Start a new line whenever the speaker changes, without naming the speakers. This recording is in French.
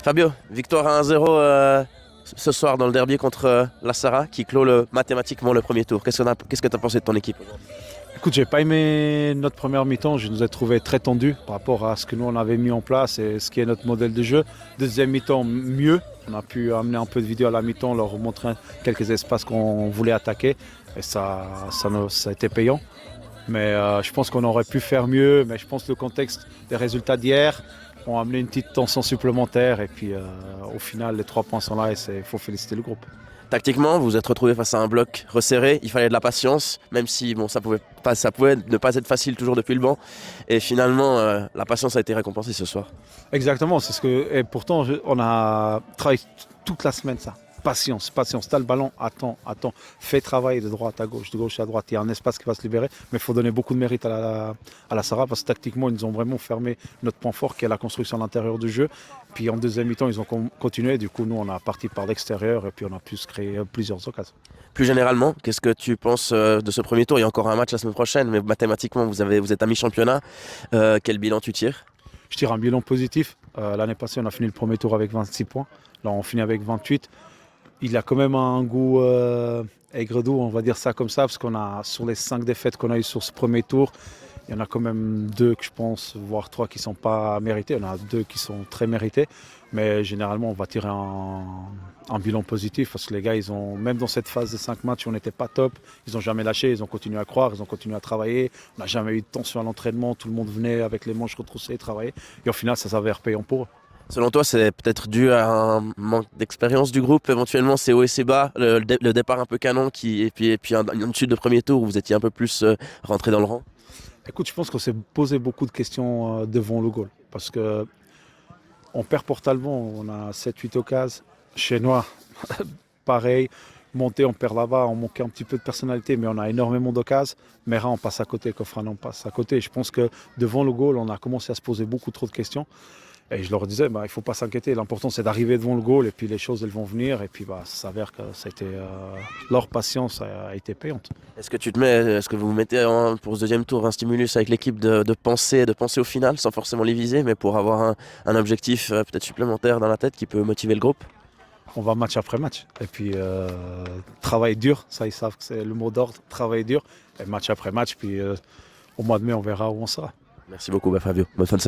Fabio, victoire à 1-0 ce soir dans le derby contre la Sarah qui clôt mathématiquement le premier tour. Qu'est-ce que tu as pensé de ton équipe?
Écoute, j'ai pas aimé notre première mi-temps. Je nous ai trouvé très tendus par rapport à ce que nous on avait mis en place et ce qui est notre modèle de jeu. Deuxième mi-temps, mieux. On a pu amener un peu de vidéo à la mi-temps, leur montrer quelques espaces qu'on voulait attaquer et ça a été payant. Mais je pense qu'on aurait pu faire mieux. Mais je pense que le contexte des résultats d'hier ont amené une petite tension supplémentaire. Et puis au final, les 3 points sont là et il faut féliciter le groupe.
Tactiquement, vous vous êtes retrouvé face à un bloc resserré, il fallait de la patience, même si bon, ça pouvait ne pas être facile toujours depuis le banc. Et finalement, la patience a été récompensée ce soir.
Exactement, et pourtant on a travaillé toute la semaine ça. Patience, patience. T'as le ballon, attends. Fais travailler de droite à gauche, de gauche à droite. Il y a un espace qui va se libérer, mais il faut donner beaucoup de mérite à la Sarah parce que tactiquement, ils nous ont vraiment fermé notre point fort qui est la construction à l'intérieur du jeu. Puis en deuxième mi-temps, ils ont continué. Du coup, nous, on a parti par l'extérieur et puis on a pu se créer plusieurs occasions.
Plus généralement, qu'est-ce que tu penses de ce premier tour? Il y a encore un match la semaine prochaine, mais mathématiquement, vous êtes à mi-championnat. Quel bilan tu tires?
Je tire un bilan positif. L'année passée, on a fini le premier tour avec 26 points. Là, on finit avec 28. Il a quand même un goût aigre-doux, on va dire ça comme ça, parce qu'on a, sur les 5 défaites qu'on a eues sur ce premier tour, il y en a quand même 2 que je pense, voire 3 qui ne sont pas mérités. Il y en a 2 qui sont très mérités. Mais généralement, on va tirer un bilan positif parce que les gars, même dans cette phase de 5 matchs, on n'était pas top. Ils n'ont jamais lâché, ils ont continué à croire, ils ont continué à travailler. On n'a jamais eu de tension à l'entraînement. Tout le monde venait avec les manches retroussées travailler. Et au final, ça s'avère payant pour eux.
Selon toi, c'est peut-être dû à un manque d'expérience du groupe, éventuellement c'est haut et c'est bas, le départ un peu canon et puis une chute de premier tour où vous étiez un peu plus rentré dans le rang.
Écoute, je pense qu'on s'est posé beaucoup de questions devant le goal. Parce que on perd Portalbon, on a 7-8 occasions. Chez Noir, pareil. Monter, on perd là-bas, on manquait un petit peu de personnalité, mais on a énormément d'occasions. Mera, on passe à côté, Kofran, on passe à côté. Je pense que devant le goal, on a commencé à se poser beaucoup trop de questions. Et je leur disais, il ne faut pas s'inquiéter. L'important, c'est d'arriver devant le goal et puis les choses, elles vont venir. Et puis, ça s'avère que leur patience a été payante.
Est-ce que vous mettez pour ce deuxième tour un stimulus avec l'équipe de penser au final, sans forcément les viser, mais pour avoir un objectif peut-être supplémentaire dans la tête qui peut motiver le groupe?
On va match après match. Et puis, travail dur, ça, ils savent que c'est le mot d'ordre, travail dur. Et match après match, puis au mois de mai, on verra où on sera.
Merci beaucoup, Fabio. Bonne fin de semaine.